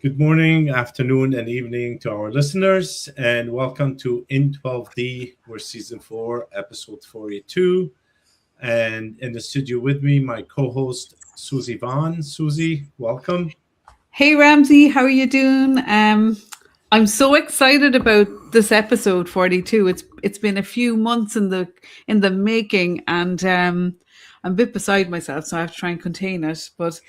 Good morning, afternoon, and evening to our listeners, and welcome to in12d. We're season 4, episode 42. And in the studio with me, my co-host Susie Vaughn. Susie, welcome. Hey Ramsey, how are you doing? I'm so excited about this episode 42. It's been a few months in the making, and I'm a bit beside myself, so I have to try and contain it. But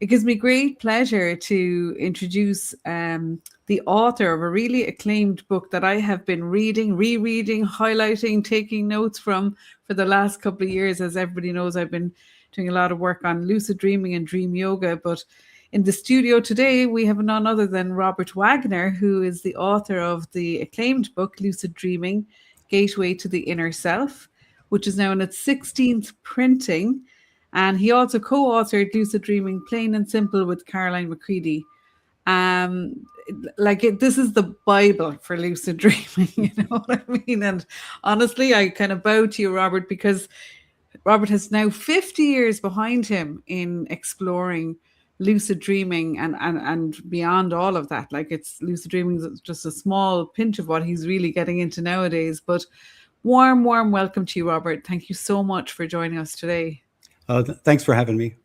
it gives me great pleasure to introduce the author of a really acclaimed book that I have been reading, rereading, highlighting, taking notes from for the last couple of years. As everybody knows, I've been doing a lot of work on lucid dreaming and dream yoga. But in the studio today, we have none other than Robert Waggoner, who is the author of the acclaimed book, Lucid Dreaming, Gateway to the Inner Self, which is now in its 16th printing. And he also co-authored Lucid Dreaming, Plain and Simple with Caroline McCready. This is the Bible for lucid dreaming, you know what I mean? And honestly, I kind of bow to you, Robert, because Robert has now 50 years behind him in exploring lucid dreaming and beyond all of that. Like, it's lucid dreaming is just a small pinch of what he's really getting into nowadays. But warm welcome to you, Robert. Thank you so much for joining us today. Thanks for having me.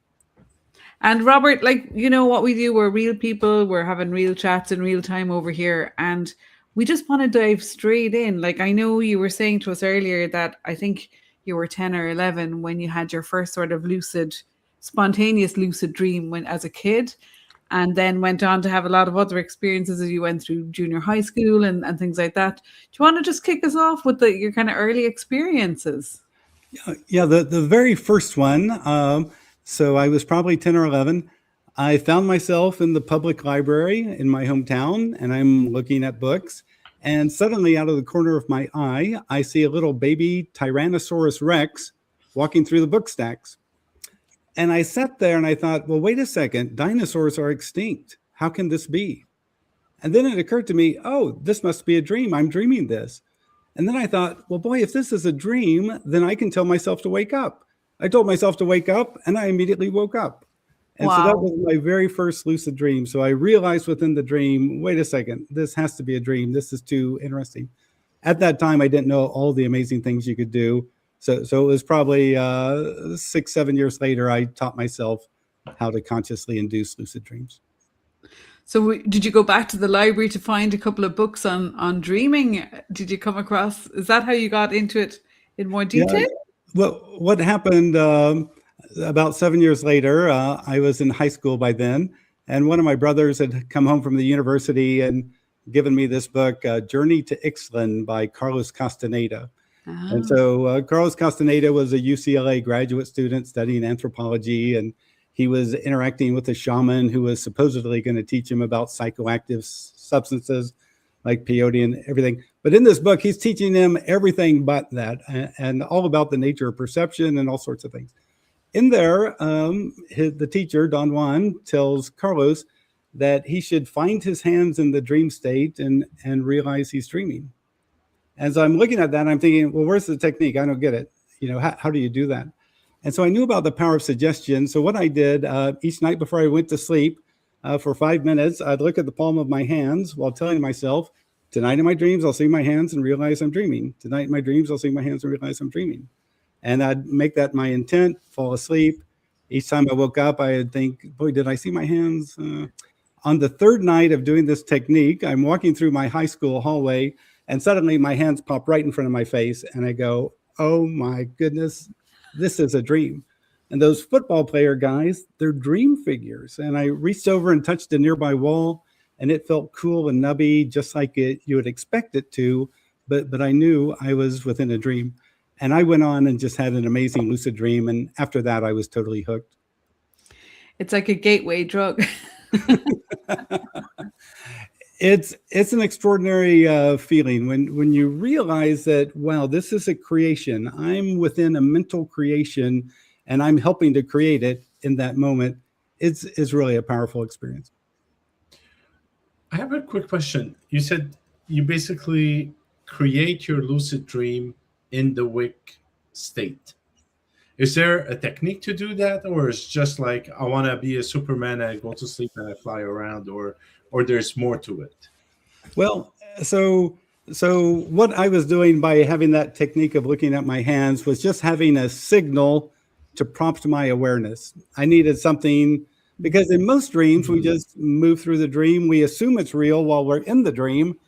And Robert, like, you know what we do, we're real people, we're having real chats in real time over here, and we just want to dive straight in. Like, I know you were saying to us earlier that I think you were 10 or 11 when you had your first sort of spontaneous lucid dream when as a kid, and then went on to have a lot of other experiences as you went through junior high school and things like that. Do you want to just kick us off with your kind of early experiences? Yeah, the very first one, so I was probably 10 or 11. I found myself in the public library in my hometown, and I'm looking at books. And suddenly, out of the corner of my eye, I see a little baby Tyrannosaurus Rex walking through the book stacks. And I sat there and I thought, well, wait a second, dinosaurs are extinct. How can this be? And then it occurred to me, oh, this must be a dream. I'm dreaming this. And then I thought, well, boy, if this is a dream, then I can tell myself to wake up. I told myself to wake up, and I immediately woke up. And so that was my very first lucid dream. So I realized within the dream, wait a second, this has to be a dream. This is too interesting. At that time, I didn't know all the amazing things you could do. So it was probably 6-7 years later, I taught myself how to consciously induce lucid dreams. So did you go back to the library to find a couple of books on dreaming? Did you come across, is that how you got into it in more detail? Yeah. Well, what happened about 7 years later, I was in high school by then, and one of my brothers had come home from the university and given me this book, Journey to Ixtlan by Carlos Castaneda. And so Carlos Castaneda was a UCLA graduate student studying anthropology, and he was interacting with a shaman who was supposedly going to teach him about psychoactive substances like peyote and everything. But in this book, he's teaching them everything but that, and all about the nature of perception and all sorts of things. In there, the teacher, Don Juan, tells Carlos that he should find his hands in the dream state and realize he's dreaming. As I'm looking at that, I'm thinking, well, where's the technique? I don't get it. You know, how do you do that? And so I knew about the power of suggestion. So what I did each night before I went to sleep, for 5 minutes, I'd look at the palm of my hands while telling myself, tonight in my dreams, I'll see my hands and realize I'm dreaming. Tonight in my dreams, I'll see my hands and realize I'm dreaming. And I'd make that my intent, fall asleep. Each time I woke up, I'd think, boy, did I see my hands? On the third night of doing this technique, I'm walking through my high school hallway, and suddenly my hands pop right in front of my face. And I go, oh my goodness, this is a dream. And those football player guys, they're dream figures. And I reached over and touched a nearby wall, and it felt cool and nubby, just like you would expect it to. But I knew I was within a dream. And I went on and just had an amazing lucid dream. And after that, I was totally hooked. It's like a gateway drug. It's an extraordinary feeling when you realize that, wow, this is a creation. I'm within a mental creation, and I'm helping to create it in that moment. It's really a powerful experience. I have a quick question. You said you basically create your lucid dream in the wake state. Is there a technique to do that, or it's just like I want to be a Superman and I go to sleep and I fly around, or there's more to it? Well, so what I was doing by having that technique of looking at my hands was just having a signal to prompt my awareness. I needed something, because in most dreams we just move through the dream. We assume it's real while we're in the dream,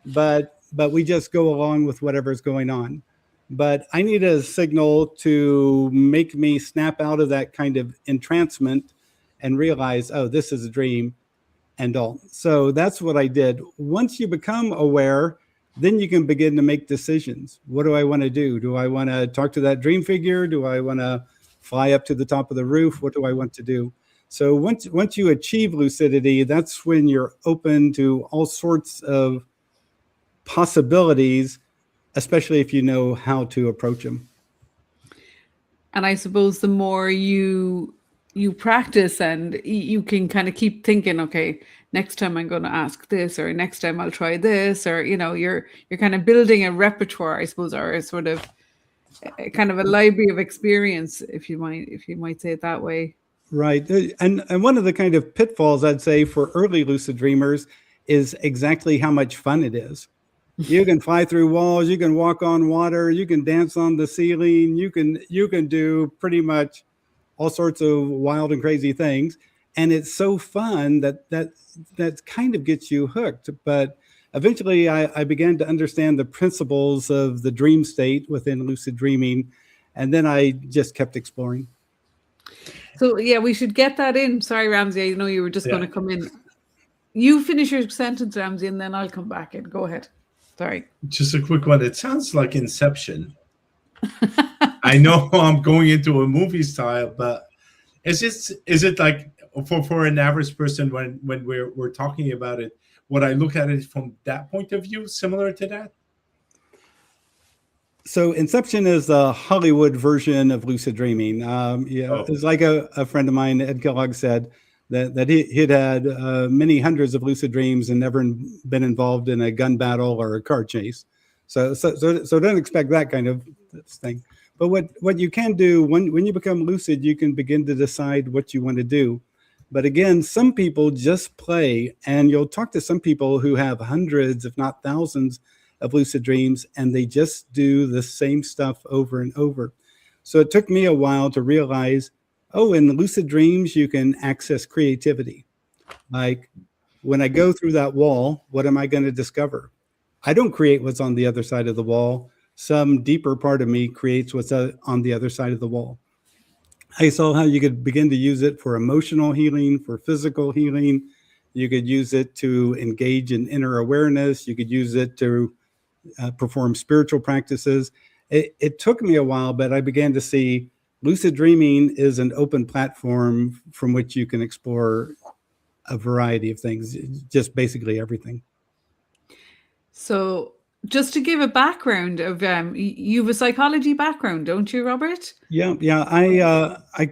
but we just go along with whatever's going on. But I needed a signal to make me snap out of that kind of entrancement and realize, oh, this is a dream, and all. So that's what I did. Once you become aware, then you can begin to make decisions. What do I want to do? Do I want to talk to that dream figure? Do I want to fly up to the top of the roof? What do I want to do? So once you achieve lucidity, that's when you're open to all sorts of possibilities, especially if you know how to approach them. And I suppose the more you practice, and you can kind of keep thinking, okay, next time I'm going to ask this, or next time I'll try this, or you're kind of building a repertoire, I suppose, or a sort of a kind of a library of experience, if you might say it that way. Right. And one of the kind of pitfalls I'd say for early lucid dreamers is exactly how much fun it is. You can fly through walls, you can walk on water, you can dance on the ceiling, you can do pretty much all sorts of wild and crazy things. And it's so fun that kind of gets you hooked. But eventually I began to understand the principles of the dream state within lucid dreaming. And then I just kept exploring. So yeah, we should get that in. Sorry, Ramsey, I know you were just going to come in. You finish your sentence, Ramsey, and then I'll come back in. Go ahead. Sorry. Just a quick one. It sounds like Inception. I know I'm going into a movie style, but is it like for an average person when we're talking about it, would I look at it from that point of view, similar to that? So Inception is the Hollywood version of lucid dreaming. It's like a friend of mine, Ed Kellogg, said that he'd had many hundreds of lucid dreams and never been involved in a gun battle or a car chase. So don't expect that kind of thing. But what you can do when you become lucid, you can begin to decide what you want to do. But again, some people just play, and you'll talk to some people who have hundreds, if not thousands, of lucid dreams, and they just do the same stuff over and over. So it took me a while to realize, in lucid dreams, you can access creativity. Like when I go through that wall, what am I going to discover? I don't create what's on the other side of the wall. Some deeper part of me creates what's on the other side of the wall. I saw how you could begin to use it for emotional healing, for physical healing. You could use it to engage in inner awareness. You could use it to perform spiritual practices. It took me a while, but I began to see lucid dreaming is an open platform from which you can explore a variety of things, just basically everything. So just to give a background of, you have a psychology background, don't you, Robert? Yeah. I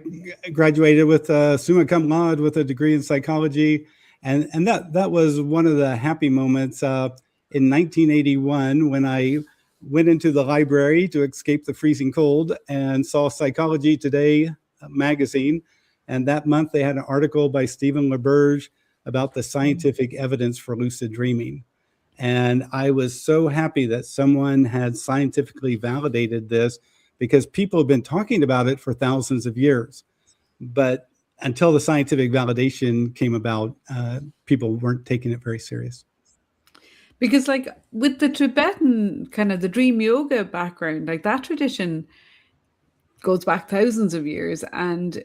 graduated with summa cum laude with a degree in psychology. And that was one of the happy moments in 1981 when I went into the library to escape the freezing cold and saw Psychology Today magazine. And that month they had an article by Stephen LaBerge about the scientific evidence for lucid dreaming. And I was so happy that someone had scientifically validated this, because people have been talking about it for thousands of years. But until the scientific validation came about, people weren't taking it very serious. Because like with the Tibetan kind of the dream yoga background, like that tradition goes back thousands of years,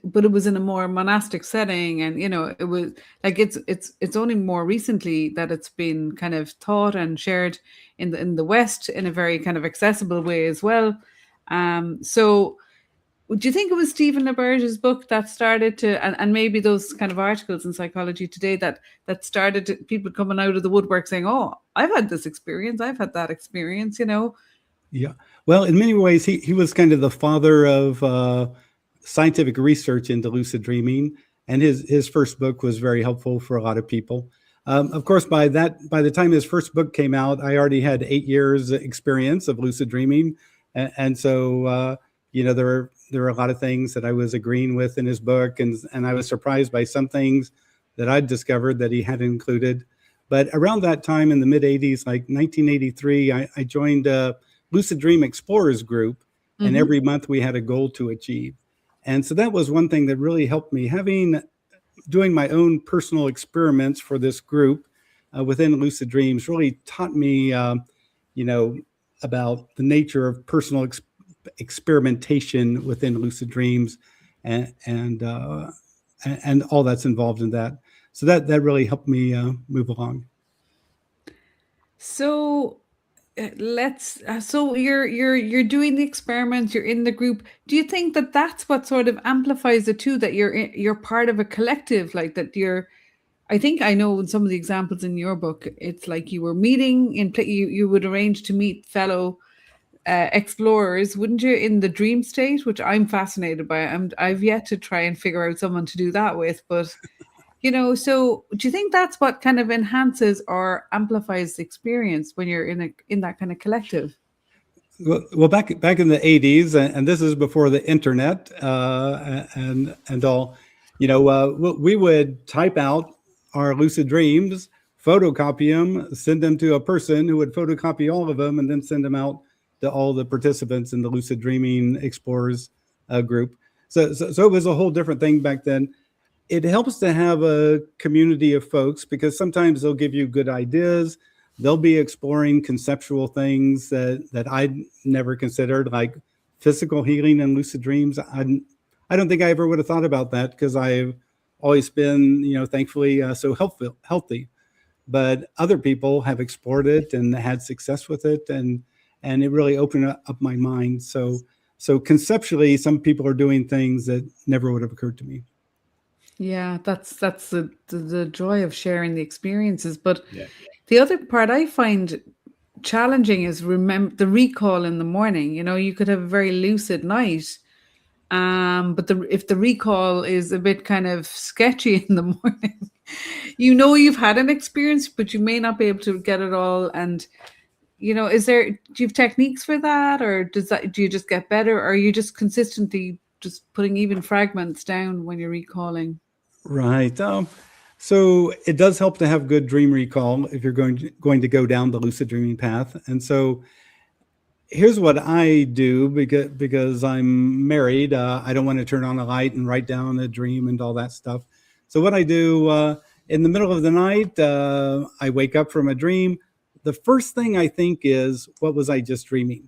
but it was in a more monastic setting, and it was like it's only more recently that it's been kind of taught and shared in the West in a very kind of accessible way as well. So do you think it was Stephen LaBerge's book that started to, and maybe those kind of articles in Psychology Today that started to, people coming out of the woodwork saying, oh, I've had this experience, I've had that experience, Yeah. Well, in many ways, he was kind of the father of scientific research into lucid dreaming. And his first book was very helpful for a lot of people. Of course, by the time his first book came out, I already had 8 years experience of lucid dreaming. And so, there there were a lot of things that I was agreeing with in his book, and I was surprised by some things that I'd discovered that he hadn't included. But around that time in the mid 80s, like 1983, I joined a Lucid Dream Explorers group, and every month we had a goal to achieve. And so that was one thing that really helped me. Doing my own personal experiments for this group within Lucid Dreams really taught me, about the nature of personal experimentation within Lucid Dreams, and all that's involved in that. So that really helped me move along. So so you're doing the experiments, you're in the group. Do you think that that's what sort of amplifies it too, that you're part of a collective, like that I think I know in some of the examples in your book, it's like you were meeting you would arrange to meet fellow explorers, wouldn't you, in the dream state, which I'm fascinated by. I've yet to try and figure out someone to do that with, but so do you think that's what kind of enhances or amplifies the experience when you're in that kind of collective? Well, back in the 80s, and this is before the internet and all, we would type out our lucid dreams, photocopy them, send them to a person who would photocopy all of them, and then send them out to all the participants in the Lucid Dreaming Explorers group. So it was a whole different thing back then. It helps to have a community of folks, because sometimes they'll give you good ideas. They'll be exploring conceptual things that I'd never considered, like physical healing and lucid dreams. I don't think I ever would have thought about that, because I've always been, thankfully so healthy. But other people have explored it and had success with it, and it really opened up my mind. So conceptually, some people are doing things that never would have occurred to me. Yeah, that's the joy of sharing the experiences. But the other part I find challenging is remember the recall in the morning. You could have a very lucid night, but if the recall is a bit kind of sketchy in the morning, you've had an experience, but you may not be able to get it all. And do you have techniques for that, or do you just get better, or are you just consistently just putting even fragments down when you're recalling? Right. So it does help to have good dream recall if you're going to go down the lucid dreaming path. And so here's what I do, because I'm married. I don't want to turn on a light and write down a dream and all that stuff. So what I do in the middle of the night, I wake up from a dream. The first thing I think is, what was I just dreaming?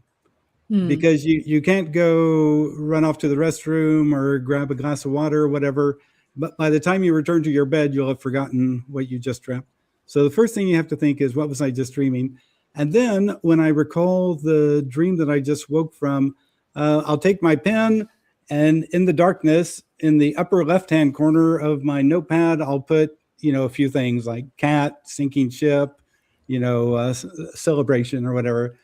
Because you can't go run off to the restroom or grab a glass of water or whatever. But by the time you return to your bed, you'll have forgotten what you just dreamt. So the first thing you have to think is, what was I just dreaming? And then when I recall the dream that I just woke from, I'll take my pen, and in the darkness, in the upper left-hand corner of my notepad, I'll put, a few things like cat, sinking ship, celebration or whatever.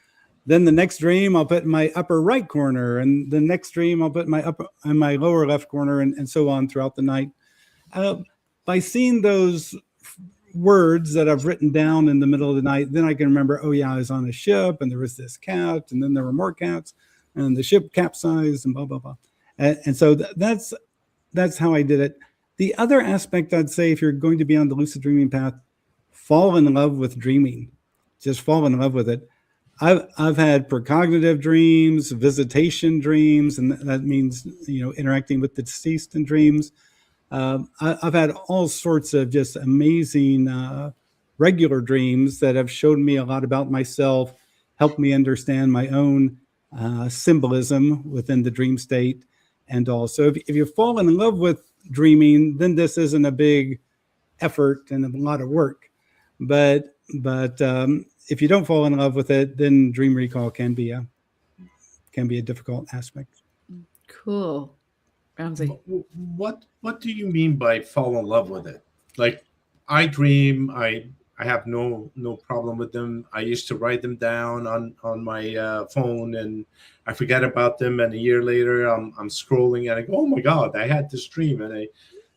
Then the next dream I'll put in my upper right corner, and the next dream I'll put in my lower left corner, and so on throughout the night. By seeing those words that I've written down in the middle of the night, then I can remember, oh yeah, I was on a ship, and there was this cat, and then there were more cats, and the ship capsized, and blah blah blah. And so that's how I did it. The other aspect I'd say, if you're going to be on the lucid dreaming path, fall in love with dreaming. Just fall in love with it. I've had precognitive dreams, visitation dreams, and that means interacting with the deceased in dreams. I've had all sorts of just amazing regular dreams that have shown me a lot about myself, helped me understand my own symbolism within the dream state, and also if you fall in love with dreaming, then this isn't a big effort and a lot of work. But if you don't fall in love with it, then dream recall can be a difficult aspect. Cool. Ramsey. What do you mean by fall in love with it? Like, I dream, I have no problem with them. I used to write them down on my phone, and I forget about them. And a year later, I'm scrolling and I go, oh my God, I had this dream, and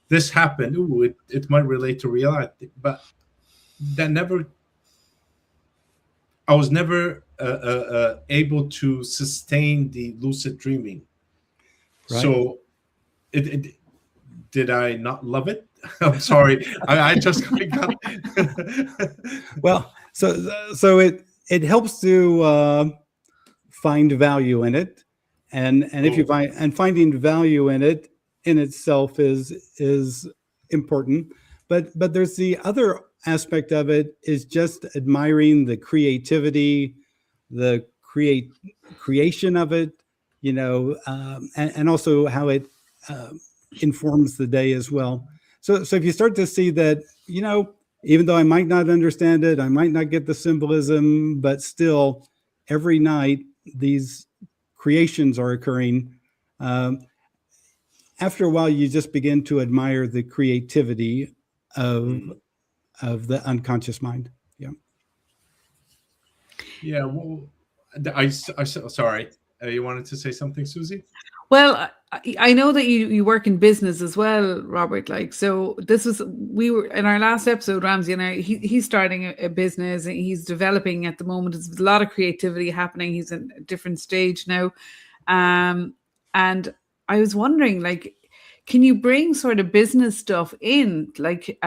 this happened. Ooh, it might relate to reality, but I was never able to sustain the lucid dreaming. So did I not love it? I'm sorry. I just got Well, so it helps to find value in it, and if you finding value in it in itself is important, but there's the other aspect of it is just admiring the creativity, the creation of it, and also how it informs the day as well. So if you start to see that, even though I might not understand it, I might not get the symbolism, but still every night these creations are occurring. After a while, you just begin to admire the creativity of the unconscious mind. Yeah. Yeah. Well, sorry. You wanted to say something, Susie? Well, I know that you work in business as well, Robert. So we were in our last episode, Ramsey and I. He's starting a business and he's developing at the moment. There's a lot of creativity happening. He's in a different stage now, and I was wondering, can you bring sort of business stuff in, like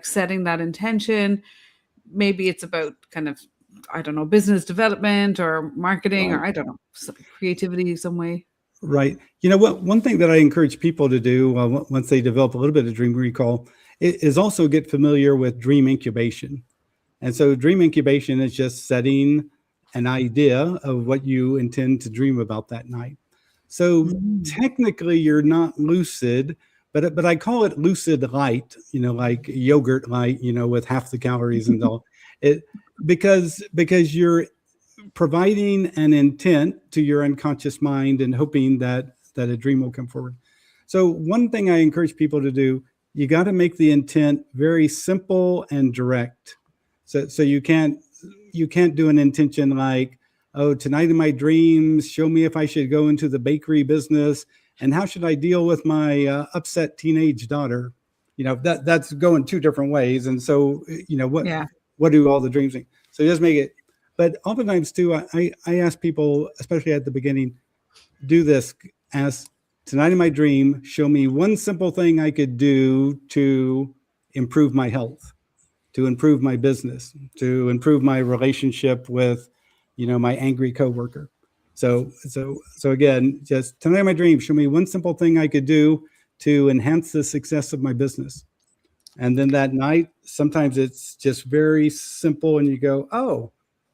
setting that intention? Maybe it's about kind of, I don't know, business development or marketing, or I don't know, creativity some way. Right. One thing that I encourage people to do once they develop a little bit of dream recall is also get familiar with dream incubation. And so dream incubation is just setting an idea of what you intend to dream about that night. So technically you're not lucid, but I call it lucid light, like yogurt light, with half the calories and all. Because you're providing an intent to your unconscious mind and hoping that a dream will come forward. So one thing I encourage people to do, you got to make the intent very simple and direct. So you can't do an intention like, oh, tonight in my dreams, show me if I should go into the bakery business and how should I deal with my upset teenage daughter. That's going two different ways. And so, what do all the dreams mean? So just make it. But oftentimes too, I ask people, especially at the beginning, do this. Ask, tonight in my dream, show me one simple thing I could do to improve my health, to improve my business, to improve my relationship with, my angry coworker. So again, just tonight in my dream, show me one simple thing I could do to enhance the success of my business. And then that night, sometimes it's just very simple and you go, oh,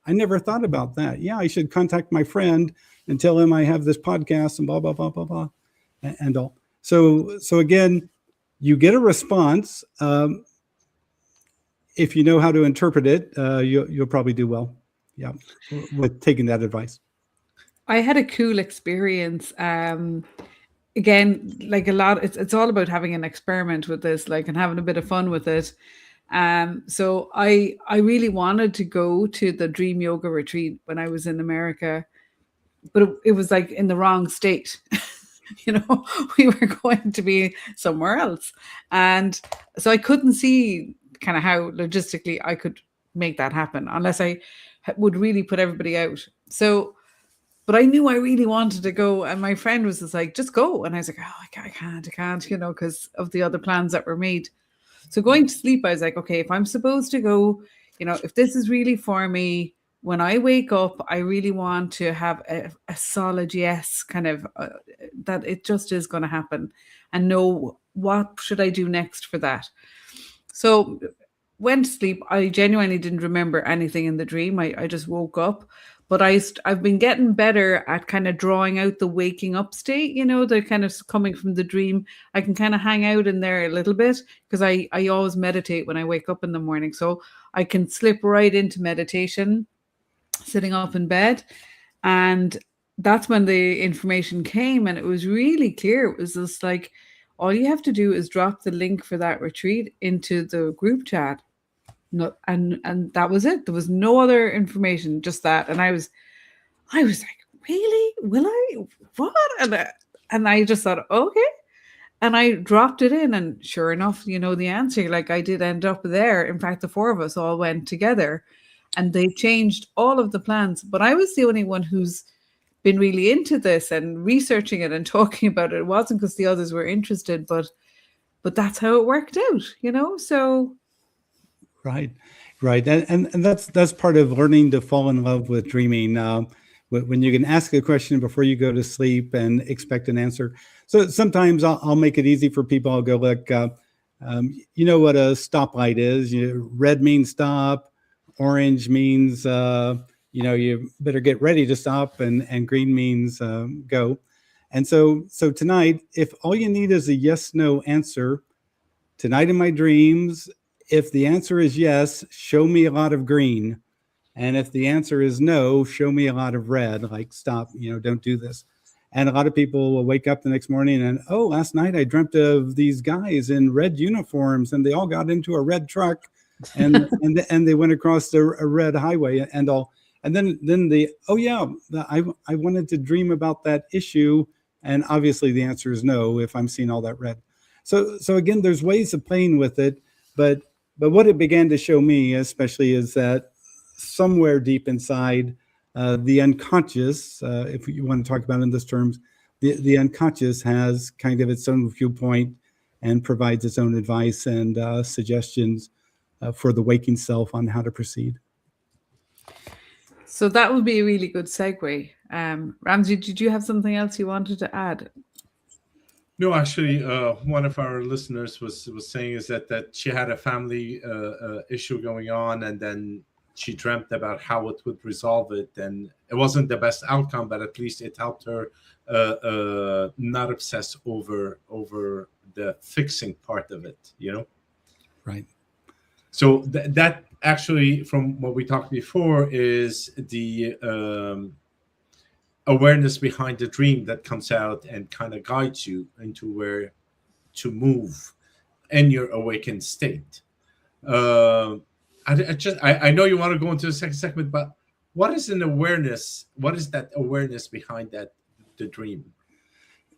I never thought about that. Yeah, I should contact my friend and tell him I have this podcast and blah, blah, blah, blah, blah, and all. So again, you get a response. If you know how to interpret it, you'll probably do well. Yeah, with taking that advice. I had a cool experience. Again, like a lot, it's all about having an experiment with this, and having a bit of fun with it. So I really wanted to go to the dream yoga retreat when I was in America, but it was in the wrong state. We were going to be somewhere else. And so I couldn't see kind of how logistically I could make that happen unless I would really put everybody out. So, but I knew I really wanted to go. And my friend was just like, just go. And I was like, oh, I can't, because of the other plans that were made. So going to sleep, I was like, okay, if I'm supposed to go, if this is really for me, when I wake up, I really want to have a solid yes, kind of that it just is going to happen and know what should I do next for that. So went to sleep. I genuinely didn't remember anything in the dream. I just woke up. But I've been getting better at kind of drawing out the waking up state, the kind of coming from the dream. I can kind of hang out in there a little bit because I always meditate when I wake up in the morning. So I can slip right into meditation, sitting up in bed. And that's when the information came and it was really clear. It was just like, all you have to do is drop the link for that retreat into the group chat. No, and that was it. There was no other information, just that. And I was like, really? Will I? What? And I just thought, okay. And I dropped it in, and sure enough, the answer. I did end up there. In fact, the four of us all went together, and they changed all of the plans. But I was the only one who's been really into this and researching it and talking about it. It wasn't because the others were interested, but that's how it worked out, so. Right. And that's part of learning to fall in love with dreaming. When you can ask a question before you go to sleep and expect an answer. So sometimes I'll make it easy for people. I'll go, look, you know what a stoplight is. Red means stop. Orange means, you better get ready to stop. And green means go. And so tonight, if all you need is a yes, no answer, tonight in my dreams, if the answer is yes, show me a lot of green. And if the answer is no, show me a lot of red, like stop, don't do this. And a lot of people will wake up the next morning and, oh, last night I dreamt of these guys in red uniforms and they all got into a red truck and they went across a red highway and all. And then I wanted to dream about that issue. And obviously the answer is no if I'm seeing all that red. So again, there's ways of playing with it, but what it began to show me especially is that somewhere deep inside the unconscious, if you want to talk about it in those terms, the unconscious has kind of its own viewpoint and provides its own advice and suggestions for the waking self on how to proceed. So that would be a really good segue. Ramsey, did you have something else you wanted to add? No, actually, one of our listeners was saying is that she had a family issue going on, and then she dreamt about how it would resolve it, and it wasn't the best outcome, but at least it helped her not obsess over the fixing part of it, Right. So that actually, from what we talked before, is the awareness behind the dream that comes out and kind of guides you into where to move in your awakened state. I know you want to go into the second segment, but what is an awareness? What is that awareness behind the dream?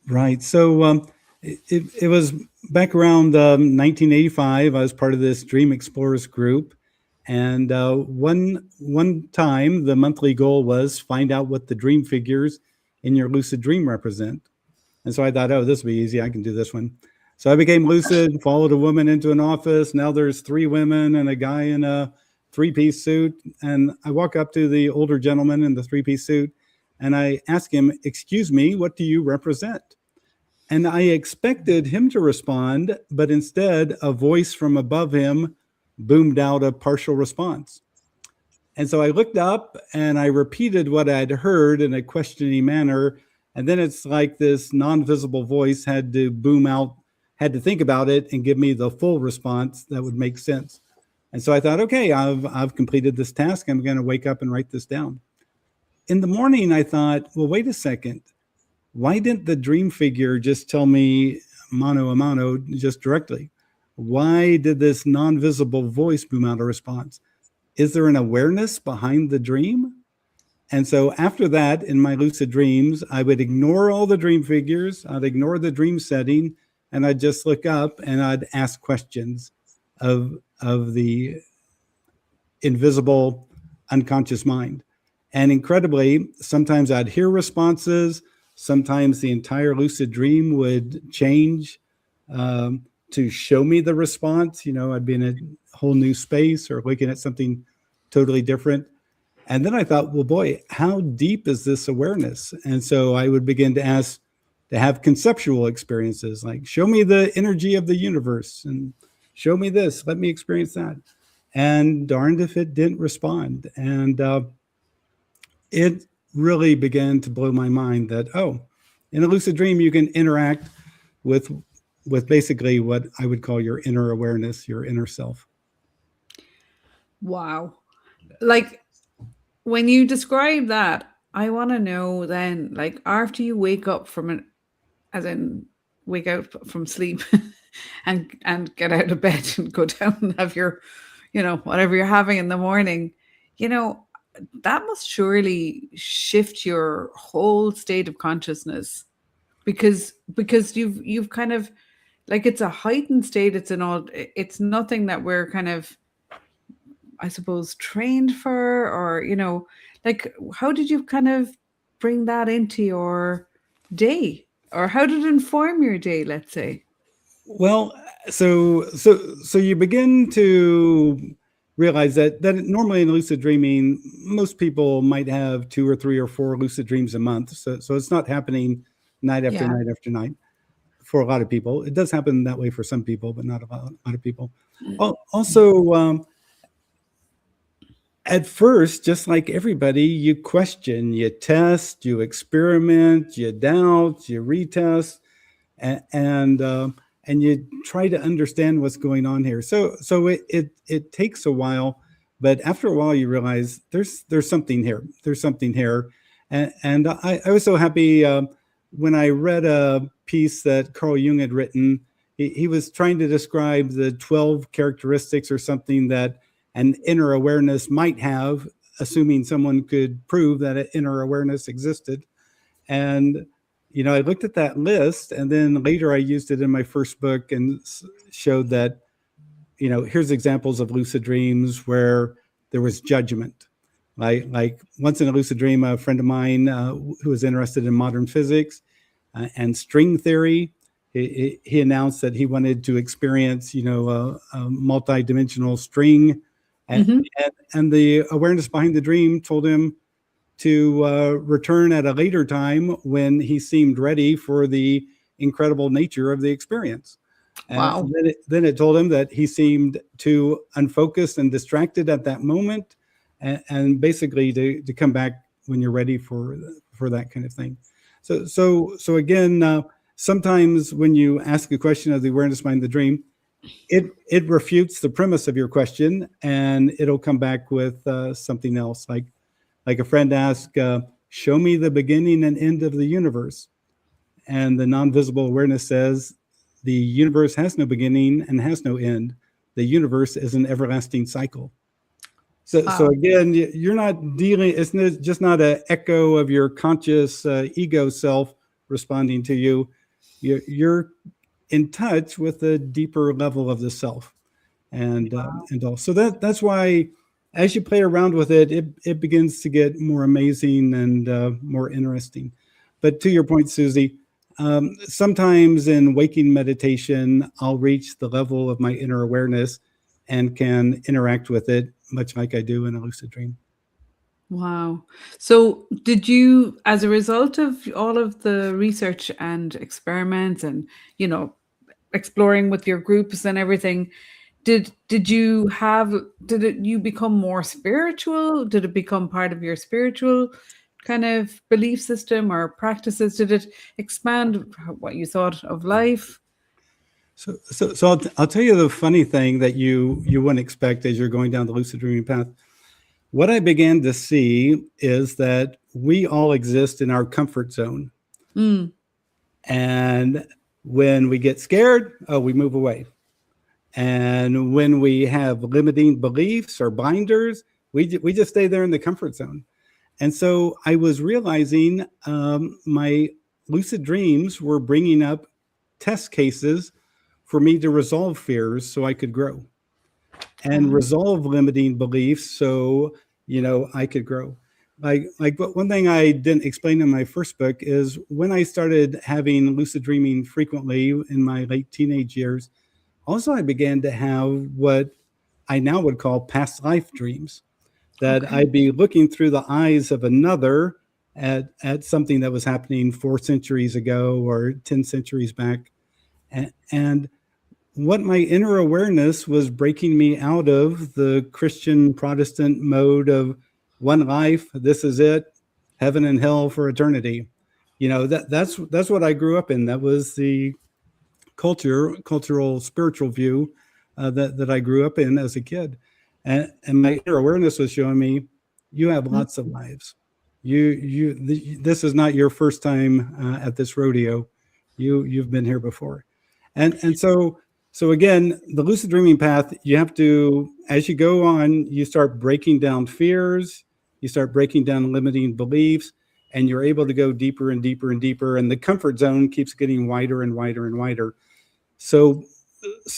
Right. So it was back around 1985. I was part of this Dream Explorers group. And one time, the monthly goal was find out what the dream figures in your lucid dream represent. And so I thought, oh, this will be easy. I can do this one. So I became lucid, followed a woman into an office. Now there's 3 women and a guy in a 3-piece suit. And I walk up to the older gentleman in the 3-piece suit and I ask him, excuse me, what do you represent? And I expected him to respond, but instead a voice from above him boomed out a partial response. And so I looked up and I repeated what I'd heard in a questioning manner. And then it's like this non-visible voice had to boom out, had to think about it and give me the full response that would make sense. And so I thought, okay, I've completed this task. I'm going to wake up and write this down. In the morning, I thought, well, wait a second. Why didn't the dream figure just tell me mano a mano just directly? Why did this non-visible voice boom out a response? Is there an awareness behind the dream? And so after that, in my lucid dreams, I would ignore all the dream figures. I'd ignore the dream setting, and I'd just look up and I'd ask questions of the invisible unconscious mind. And incredibly, sometimes I'd hear responses. Sometimes the entire lucid dream would change to show me the response. I'd be in a whole new space or looking at something totally different. And then I thought, well, boy, how deep is this awareness? And so I would begin to ask to have conceptual experiences, like show me the energy of the universe and show me this, let me experience that. And darned if it didn't respond. And it really began to blow my mind that, oh, in a lucid dream, you can interact with basically what I would call your inner awareness, your inner self. Wow. Like when you describe that, I want to know then, like after you wake up wake out from sleep and get out of bed and go down and have your, whatever you're having in the morning, that must surely shift your whole state of consciousness because you've kind of, like, it's a heightened state. It's nothing that we're kind of, I suppose, trained for, or, like, how did you kind of bring that into your day, or how did it inform your day, let's say? Well, so you begin to realize that normally in lucid dreaming, most people might have 2 or 3 or 4 lucid dreams a month. So it's not happening night after night after night for a lot of people. It does happen that way for some people, but not a lot of people. Also, at first, just like everybody, you question, you test, you experiment, you doubt, you retest, and you try to understand what's going on here. So it takes a while, but after a while you realize there's something here. There's something here, and I was so happy when I read a piece that Carl Jung had written. He was trying to describe the 12 characteristics or something that an inner awareness might have, assuming someone could prove that an inner awareness existed. And I looked at that list, and then later I used it in my first book and showed that, here's examples of lucid dreams where there was judgment. Like once in a lucid dream, a friend of mine who was interested in modern physics and string theory, he announced that he wanted to experience, a multi-dimensional string, and the awareness behind the dream told him to return at a later time when he seemed ready for the incredible nature of the experience. Wow. And then it told him that he seemed too unfocused and distracted at that moment, and basically to come back when you're ready for that kind of thing. So again, sometimes when you ask a question of the awareness behind the dream, it refutes the premise of your question, and it'll come back with something else. Like a friend asked, show me the beginning and end of the universe. And the non-visible awareness says, the universe has no beginning and has no end. The universe is an everlasting cycle. So again, you're not dealing, it's just not an echo of your conscious ego self responding to you. You're in touch with a deeper level of the self. And all. So that's why, as you play around with it, it begins to get more amazing and more interesting. But to your point, Susie, sometimes in waking meditation, I'll reach the level of my inner awareness and can interact with it much like I do in a lucid dream. Wow. So did you, as a result of all of the research and experiments and, exploring with your groups and everything, did you become more spiritual? Did it become part of your spiritual kind of belief system or practices? Did it expand what you thought of life? So I'll tell you the funny thing that you wouldn't expect as you're going down the lucid dreaming path. What I began to see is that we all exist in our comfort zone. And when we get scared, we move away. And when we have limiting beliefs or blinders, we just stay there in the comfort zone. And so I was realizing my lucid dreams were bringing up test cases for me to resolve fears so I could grow, and resolve limiting beliefs so I could grow. But one thing I didn't explain in my first book is when I started having lucid dreaming frequently in my late teenage years, also I began to have what I now would call past life dreams, that I'd be looking through the eyes of another at something that was happening 4 centuries ago or 10 centuries back. And what my inner awareness was breaking me out of the Christian Protestant mode of one life, this is it, heaven and hell for eternity. That's what I grew up in. That was the cultural, spiritual view that I grew up in as a kid. And my inner awareness was showing me, you have lots of lives. This is not your first time at this rodeo. You've been here before. And so again, the lucid dreaming path, you have to, as you go on, you start breaking down fears, you start breaking down limiting beliefs, and you're able to go deeper and deeper and deeper, and the comfort zone keeps getting wider and wider and wider. So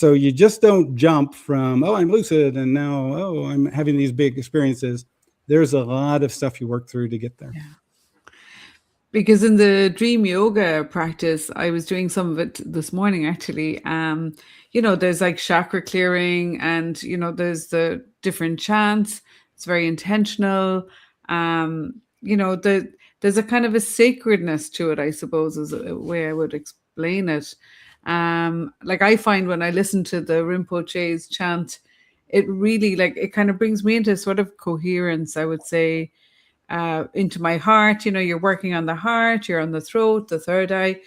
you just don't jump from, I'm lucid, and now, I'm having these big experiences. There's a lot of stuff you work through to get there. Yeah. Because in the dream yoga practice, I was doing some of it this morning actually. There's like chakra clearing and, there's the different chants. It's very intentional. There's a kind of a sacredness to it, I suppose, is a way I would explain it. Like I find when I listen to the Rinpoche's chant, it really it kind of brings me into sort of coherence, I would say, into my heart. You're working on the heart, you're on the throat, the third eye,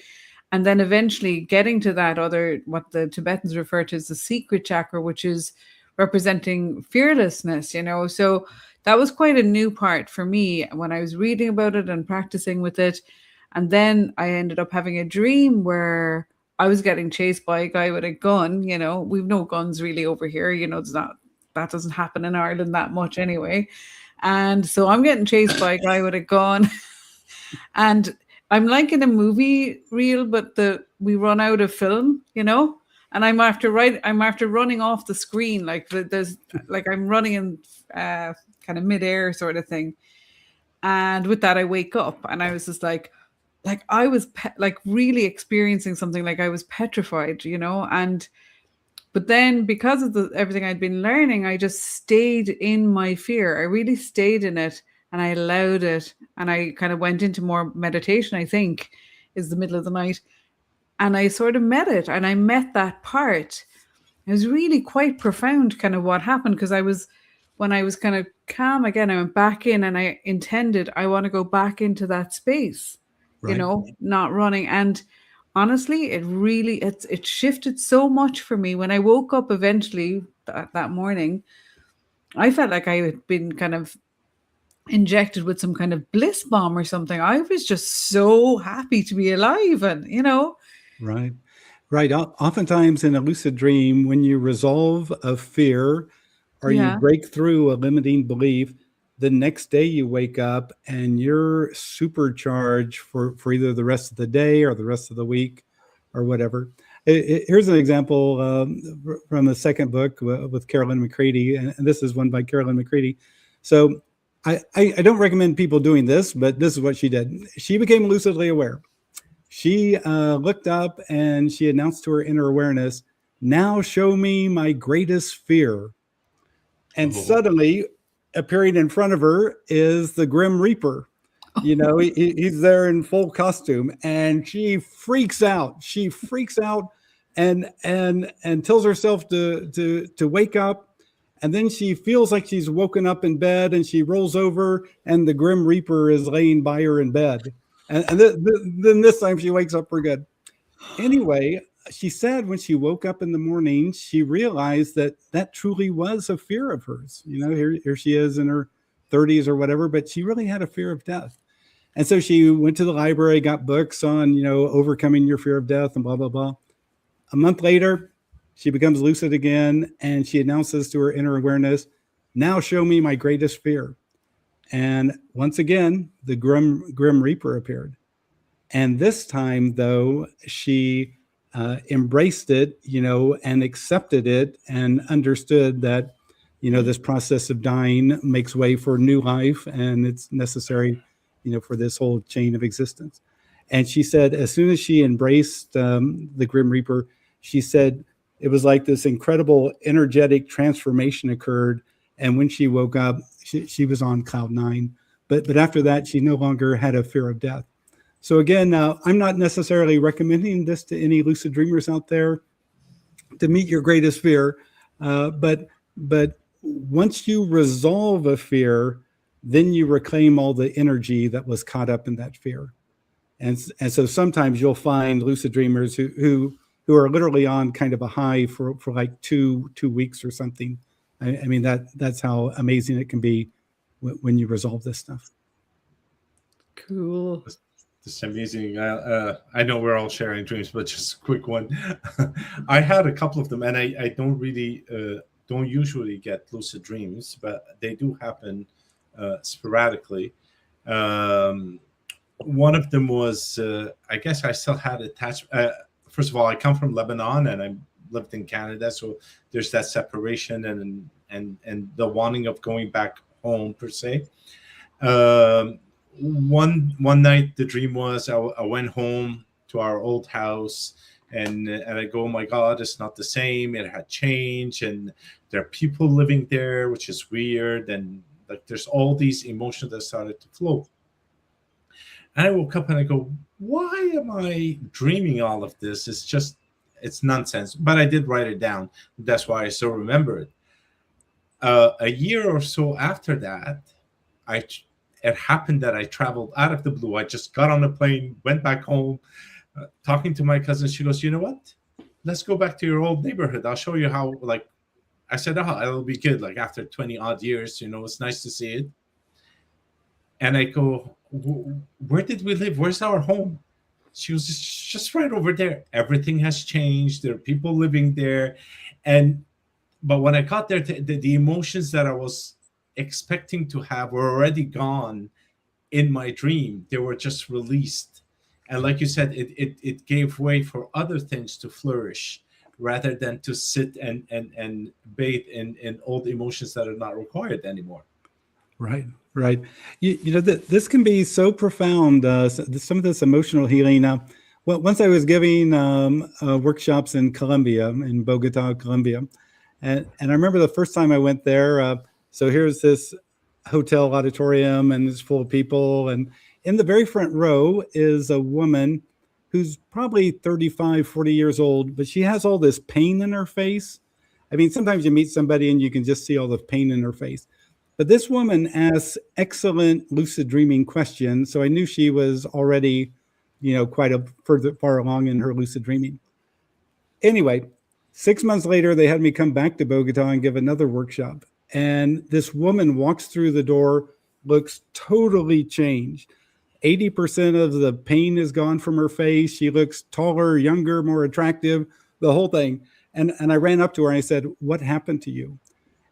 and then eventually getting to that other, what the Tibetans refer to as the secret chakra, which is representing fearlessness. So that was quite a new part for me when I was reading about it and practicing with it. And then I ended up having a dream where I was getting chased by a guy with a gun. We've no guns really over here. That doesn't happen in Ireland that much anyway. And so I'm getting chased by a guy with a gun. And I'm like in a movie reel, but we run out of film, and I'm after running off the screen. I'm running in kind of midair sort of thing. And with that, I wake up and I was just like I was really experiencing something, like I was petrified, but then because of everything I'd been learning, I just stayed in my fear. I really stayed in it and I allowed it. And I kind of went into more meditation, I think, is the middle of the night. And I sort of met it, and I met that part. It was really quite profound kind of what happened, because when I was kind of calm again, I went back in and I intended, I want to go back into that space, Right. Not running. And honestly, it shifted so much for me. When I woke up eventually that morning, I felt like I had been kind of injected with some kind of bliss bomb or something. I was just so happy to be alive, and Right. Right. Oftentimes in a lucid dream, when you resolve a fear or you Yeah. break through a limiting belief, the next day you wake up and you're supercharged for either the rest of the day or the rest of the week or whatever. Here's an example from the second book with Carolyn McCready, and this is one by Carolyn McCready. So I don't recommend people doing this, but this is what she did. She became lucidly aware. She looked up and she announced to her inner awareness, "Now show me my greatest fear." And suddenly, appearing in front of her is the Grim Reaper. He's there in full costume, and she freaks out. She freaks out and tells herself to wake up. And then she feels like she's woken up in bed, and she rolls over, and the Grim Reaper is laying by her in bed. And then this time she wakes up for good. Anyway, she said when she woke up in the morning, she realized that truly was a fear of hers. Here she is in her 30s or whatever, but she really had a fear of death. And so she went to the library, got books on, overcoming your fear of death and blah, blah, blah. A month later, she becomes lucid again, and she announces to her inner awareness, "Now show me my greatest fear." And once again, the Grim Reaper appeared. And this time, though, she embraced it, and accepted it, and understood that, this process of dying makes way for new life, and it's necessary, for this whole chain of existence. And she said, as soon as she embraced the Grim Reaper, she said it was like this incredible energetic transformation occurred. And when she woke up, she was on cloud nine. But after that, she no longer had a fear of death. So again, I'm not necessarily recommending this to any lucid dreamers out there to meet your greatest fear. But once you resolve a fear, then you reclaim all the energy that was caught up in that fear. And so sometimes you'll find lucid dreamers who are literally on kind of a high for like two weeks or something. I mean, that's how amazing it can be when you resolve this stuff. Cool. This is amazing. I know we're all sharing dreams, but just a quick one. I had a couple of them, and I don't really don't usually get lucid dreams, but they do happen sporadically. One of them was, I guess I still had attachment. First of all, I come from Lebanon, and I lived in Canada, so there's that separation and the wanting of going back home per se. one night the dream was I went home to our old house, and I go, oh my God, it's not the same. It had changed, and there are people living there, which is weird, and like there's all these emotions that started to flow. And I woke up and I go, why am I dreaming all of this? It's nonsense. But I did write it down. That's why I still remember it. A year or so after that, it happened that I traveled out of the blue. I just got on a plane, went back home, talking to my cousin. She goes, you know what? Let's go back to your old neighborhood. I'll show you how, like, I said, oh, it'll be good. Like after 20 odd years, it's nice to see it. And I go, where did we live? Where's our home? She was just right over there. Everything has changed. There are people living there. But when I got there, the emotions that I was expecting to have were already gone in my dream. They were just released. And like you said, it gave way for other things to flourish rather than to sit and bathe in old emotions that are not required anymore. Right. This can be so profound. Some of this emotional healing. Well, once I was giving workshops in Colombia, in Bogota, Colombia, and I remember the first time I went there. So here's this hotel auditorium, and it's full of people, and in the very front row is a woman who's probably 35, 40 years old, but she has all this pain in her face. I mean, sometimes you meet somebody and you can just see all the pain in her face. But this woman asks excellent lucid dreaming questions. So I knew she was already, quite far along in her lucid dreaming. Anyway, 6 months later, they had me come back to Bogota and give another workshop. And this woman walks through the door, looks totally changed. 80% of the pain is gone from her face. She looks taller, younger, more attractive, the whole thing. And I ran up to her and I said, what happened to you?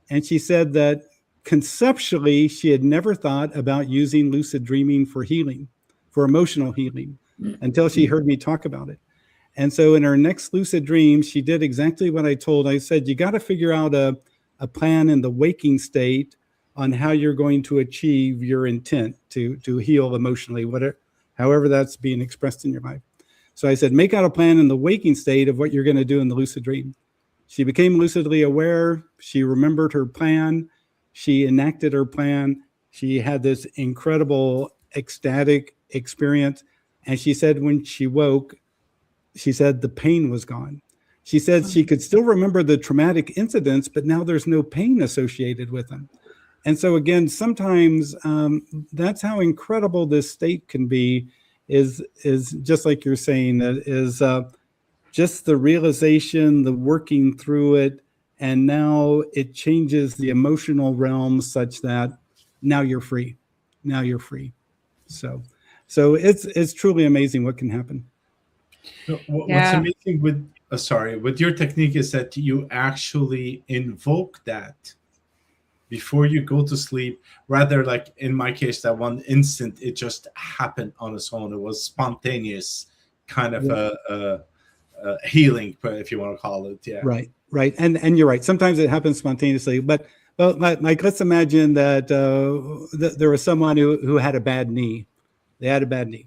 And she said that conceptually, she had never thought about using lucid dreaming for healing, for emotional healing, until she heard me talk about it. And so in her next lucid dream, she did exactly what I told. I said, you got to figure out a plan in the waking state on how you're going to achieve your intent to heal emotionally, however that's being expressed in your life. So I said, make out a plan in the waking state of what you're going to do in the lucid dream. She became lucidly aware. She remembered her plan. She enacted her plan. She had this incredible ecstatic experience. And she said when she woke, she said the pain was gone. She said she could still remember the traumatic incidents, but now there's no pain associated with them. And so again, sometimes that's how incredible this state can be, is just like you're saying, is just the realization, the working through it, and now it changes the emotional realm such that now you're free. Now you're free. So it's truly amazing what can happen. What's amazing with your technique is that you actually invoke that before you go to sleep, rather like in my case, that one instant, it just happened on its own. It was spontaneous kind of a healing, if you want to call it. Yeah. Right. And you're right. Sometimes it happens spontaneously, but like, let's imagine that there was someone who had a bad knee. They had a bad knee.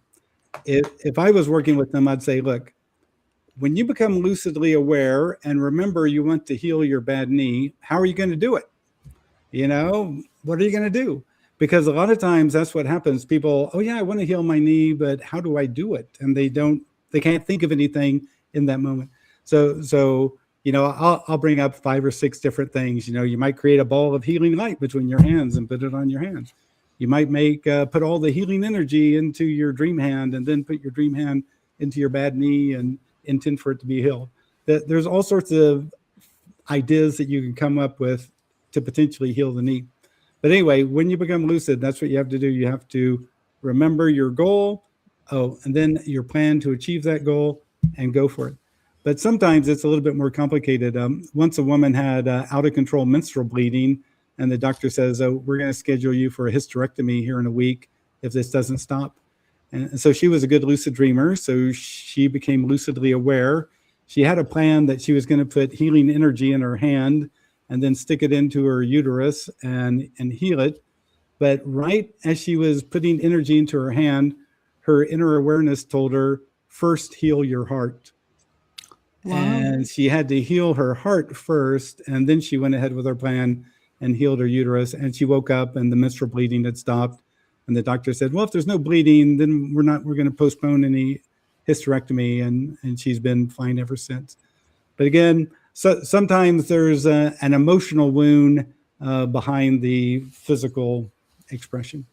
If I was working with them, I'd say, look, when you become lucidly aware and remember you want to heal your bad knee, how are you going to do it? What are you going to do? Because a lot of times that's what happens. People, oh yeah, I want to heal my knee, but how do I do it? And they can't think of anything in that moment. So I'll bring up 5 or 6 different things. You might create a ball of healing light between your hands and put it on your hands. You might put all the healing energy into your dream hand and then put your dream hand into your bad knee and intend for it to be healed. There's all sorts of ideas that you can come up with to potentially heal the knee. But anyway, when you become lucid, that's what you have to do. You have to remember your goal, and then your plan to achieve that goal and go for it. But sometimes it's a little bit more complicated. Once a woman had out of control menstrual bleeding, and the doctor says, oh, we're going to schedule you for a hysterectomy here in a week if this doesn't stop. And so she was a good lucid dreamer. So she became lucidly aware. She had a plan that she was going to put healing energy in her hand and then stick it into her uterus and heal it. But right as she was putting energy into her hand, her inner awareness told her, first heal your heart. Wow. And she had to heal her heart first, and then she went ahead with her plan and healed her uterus. And she woke up and the menstrual bleeding had stopped. And the doctor said, well, if there's no bleeding, then we're going to postpone any hysterectomy. And she's been fine ever since. But again, so sometimes there's an emotional wound behind the physical expression.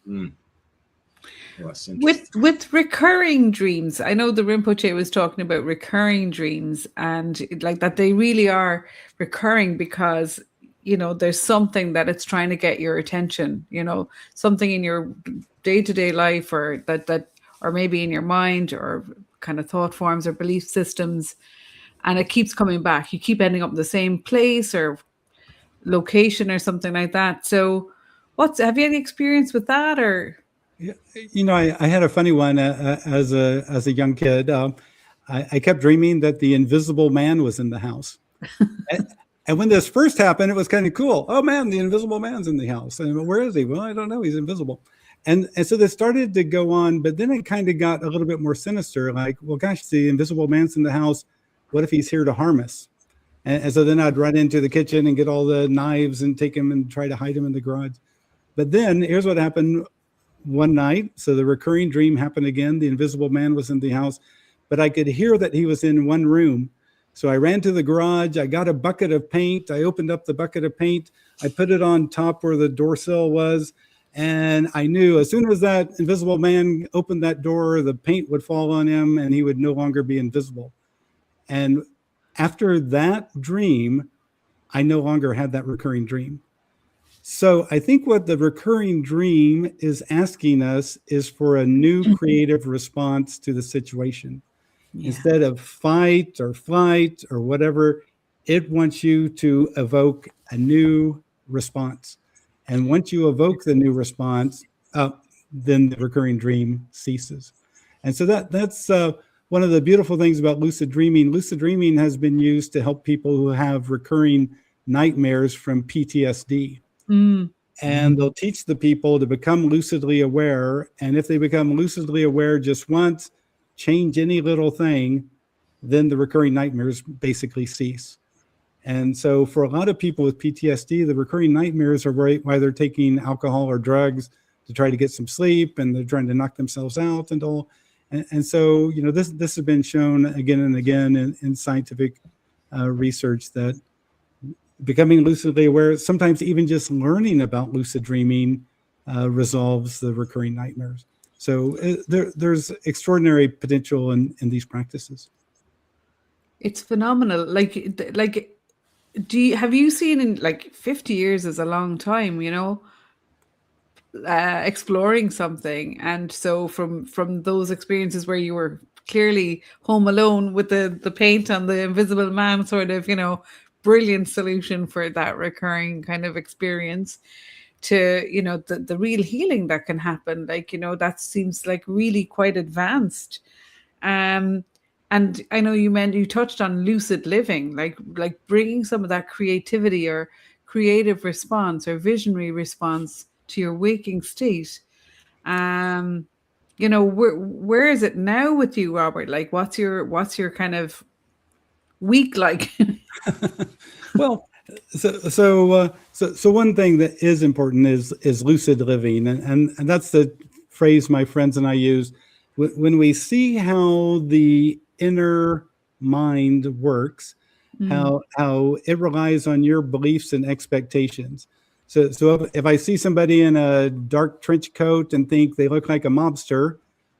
Well, that's With recurring dreams, I know the Rinpoche was talking about recurring dreams, and like that they really are recurring because, you know, there's something that it's trying to get your attention, you know, something in your day-to-day life or that or maybe in your mind or kind of thought forms or belief systems, and it keeps coming back. You keep ending up in the same place or location or something like that. So have you any experience with that? Or you know, I had a funny one as a young kid. I kept dreaming that the invisible man was in the house. And when this first happened, it was kind of cool. Oh man, the invisible man's in the house. And where is he? Well, I don't know. He's invisible. And so this started to go on, but then it kind of got a little bit more sinister. Like, well, gosh, the invisible man's in the house. What if he's here to harm us? And so then I'd run into the kitchen and get all the knives and take him and try to hide him in the garage. But then here's what happened one night. So the recurring dream happened again. The invisible man was in the house, but I could hear that he was in one room. So I ran to the garage. I got a bucket of paint. I opened up the bucket of paint. I put it on top where the door sill was. And I knew as soon as that invisible man opened that door, the paint would fall on him and he would no longer be invisible. And after that dream, I no longer had that recurring dream. So I think what the recurring dream is asking us is for a new creative response to the situation. Yeah. Instead of fight or flight or whatever, it wants you to evoke a new response. And once you evoke the new response, then the recurring dream ceases. And so that's one of the beautiful things about lucid dreaming. Lucid dreaming has been used to help people who have recurring nightmares from PTSD. And they'll teach the people to become lucidly aware. And if they become lucidly aware just once, change any little thing, then the recurring nightmares basically cease. And so for a lot of people with PTSD, the recurring nightmares are why they're taking alcohol or drugs to try to get some sleep, and they're trying to knock themselves out and all. And so, you know, this has been shown again and again in scientific research that becoming lucidly aware, sometimes even just learning about lucid dreaming resolves the recurring nightmares. So there's extraordinary potential in these practices. It's phenomenal. Like, have you seen in like 50 years is a long time, you know, exploring something. And so from those experiences where you were clearly home alone with the paint on the invisible man, sort of, you know, brilliant solution for that recurring kind of experience, to, you know, the real healing that can happen. Like, you know, that seems like really quite advanced. And I know you touched on lucid living, like bringing some of that creativity or creative response or visionary response to your waking state. You know, where is it now with you, Robert? Like, what's your kind of week like? Well, so one thing that is important is lucid living, and that's the phrase my friends and I use when we see how the inner mind works, how it relies on your beliefs and expectations. So if I see somebody in a dark trench coat and think they look like a mobster,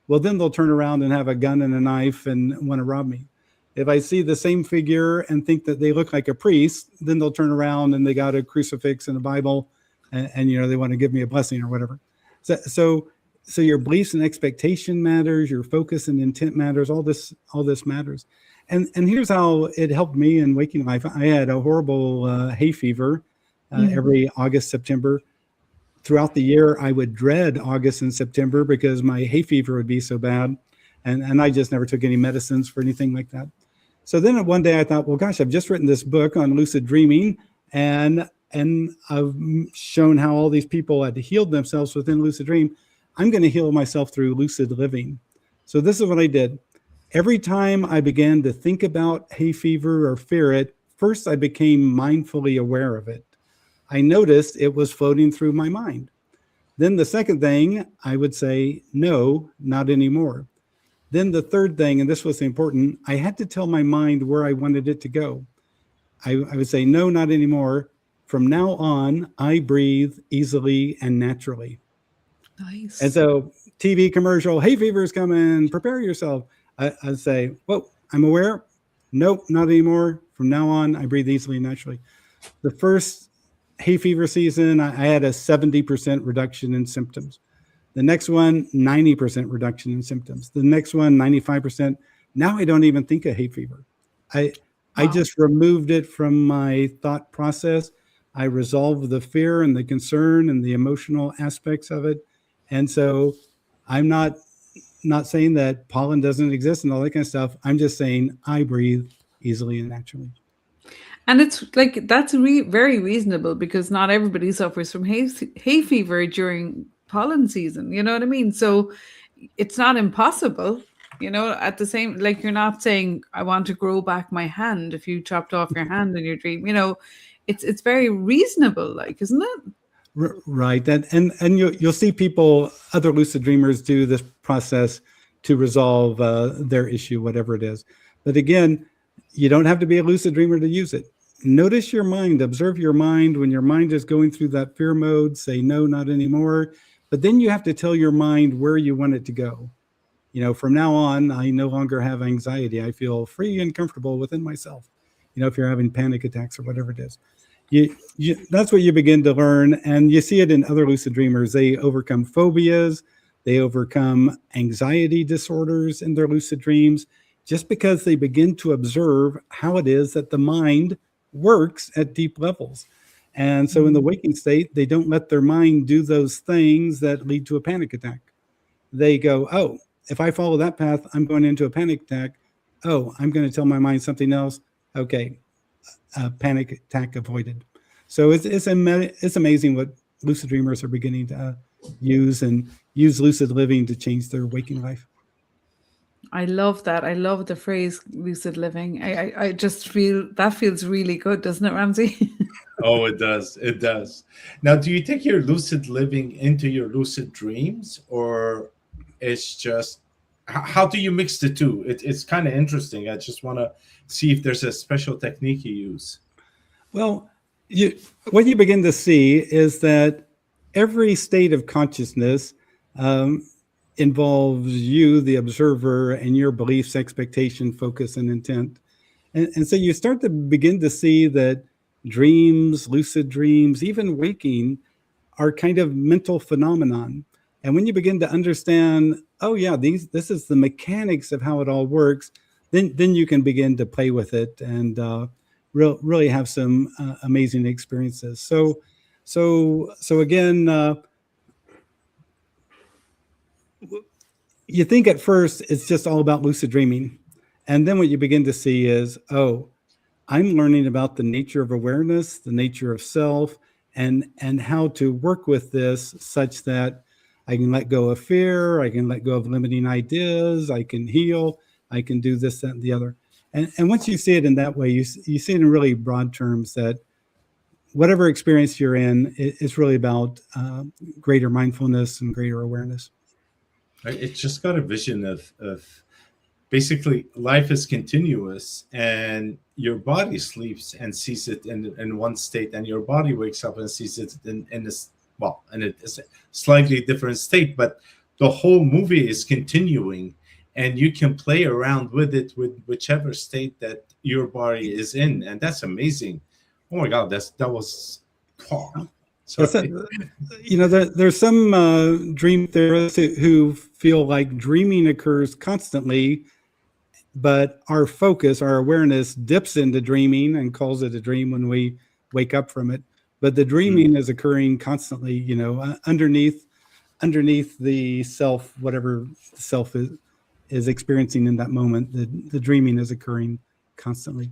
well, then they'll turn around and have a gun and a knife and want to rob me. If I see the same figure and think that they look like a priest, then they'll turn around and they got a crucifix and a Bible, and you know, they want to give me a blessing or whatever. So your beliefs and expectation matters, your focus and intent matters, all this matters. And here's how it helped me in waking life. I had a horrible hay fever every August, September. Throughout the year, I would dread August and September because my hay fever would be so bad. And I just never took any medicines for anything like that. So then one day I thought, well, gosh, I've just written this book on lucid dreaming, and and I've shown how all these people had healed themselves within lucid dream. I'm going to heal myself through lucid living. So this is what I did. Every time I began to think about hay fever or fear it, first I became mindfully aware of it. I noticed it was floating through my mind. Then the second thing, I would say, no, not anymore. Then the third thing, and this was important, I had to tell my mind where I wanted it to go. I would say, no, not anymore. From now on, I breathe easily and naturally. Nice. And so TV commercial, hay fever is coming, prepare yourself. I'd say, whoa, I'm aware. Nope, not anymore. From now on, I breathe easily and naturally. The first hay fever season, I had a 70% reduction in symptoms. The next one, 90% reduction in symptoms. The next one, 95%. Now I don't even think of hay fever. I just removed it from my thought process. I resolved the fear and the concern and the emotional aspects of it. And so I'm not saying that pollen doesn't exist and all that kind of stuff. I'm just saying I breathe easily and naturally. And it's like, that's very reasonable, because not everybody suffers from hay fever during pollen season. You know what I mean? So it's not impossible, you know, at the same, like, you're not saying, I want to grow back my hand if you chopped off your hand in your dream, you know, it's very reasonable, like, isn't it? Right. And you'll see people, other lucid dreamers, do this process to resolve their issue, whatever it is. But again, you don't have to be a lucid dreamer to use it. Notice your mind, observe your mind. When your mind is going through that fear mode, say, no, not anymore. But then you have to tell your mind where you want it to go. You know, from now on, I no longer have anxiety. I feel free and comfortable within myself. You know, if you're having panic attacks or whatever it is. That's what you begin to learn. And you see it in other lucid dreamers. They overcome phobias. They overcome anxiety disorders in their lucid dreams, just because they begin to observe how it is that the mind works at deep levels. And so in the waking state, they don't let their mind do those things that lead to a panic attack. They go, oh, if I follow that path, I'm going into a panic attack. Oh, I'm going to tell my mind something else. Okay, panic attack avoided. So it's amazing what lucid dreamers are beginning to use lucid living to change their waking life. I love that. I love the phrase lucid living. I just feel that feels really good, doesn't it, Ramsey? Oh, it does. It does. Now, do you take your lucid living into your lucid dreams, or it's just, how do you mix the two? It's kind of interesting. I just want to see if there's a special technique you use. Well, what you begin to see is that every state of consciousness involves you, the observer, and your beliefs, expectation, focus, and intent. And so you start to begin to see that dreams, lucid dreams, even waking, are kind of mental phenomenon. And when you begin to understand, oh yeah, this is the mechanics of how it all works, then you can begin to play with it and really have some amazing experiences. So again, you think at first it's just all about lucid dreaming. And then what you begin to see is, oh, I'm learning about the nature of awareness, the nature of self, and how to work with this such that I can let go of fear, I can let go of limiting ideas, I can heal, I can do this, that, and the other. And once you see it in that way, you see it in really broad terms that whatever experience you're in, it's really about greater mindfulness and greater awareness. It just got a vision of basically life is continuous, and your body sleeps and sees it in one state, and your body wakes up and sees it in this, well, in a slightly different state, but the whole movie is continuing, and you can play around with it with whichever state that your body is in, and that's amazing. Oh my God, that was. Oh. You know, there's some dream theorists who feel like dreaming occurs constantly, but our focus, our awareness dips into dreaming and calls it a dream when we wake up from it. But the dreaming is occurring constantly, you know, underneath the self, whatever self is experiencing in that moment. The dreaming is occurring constantly.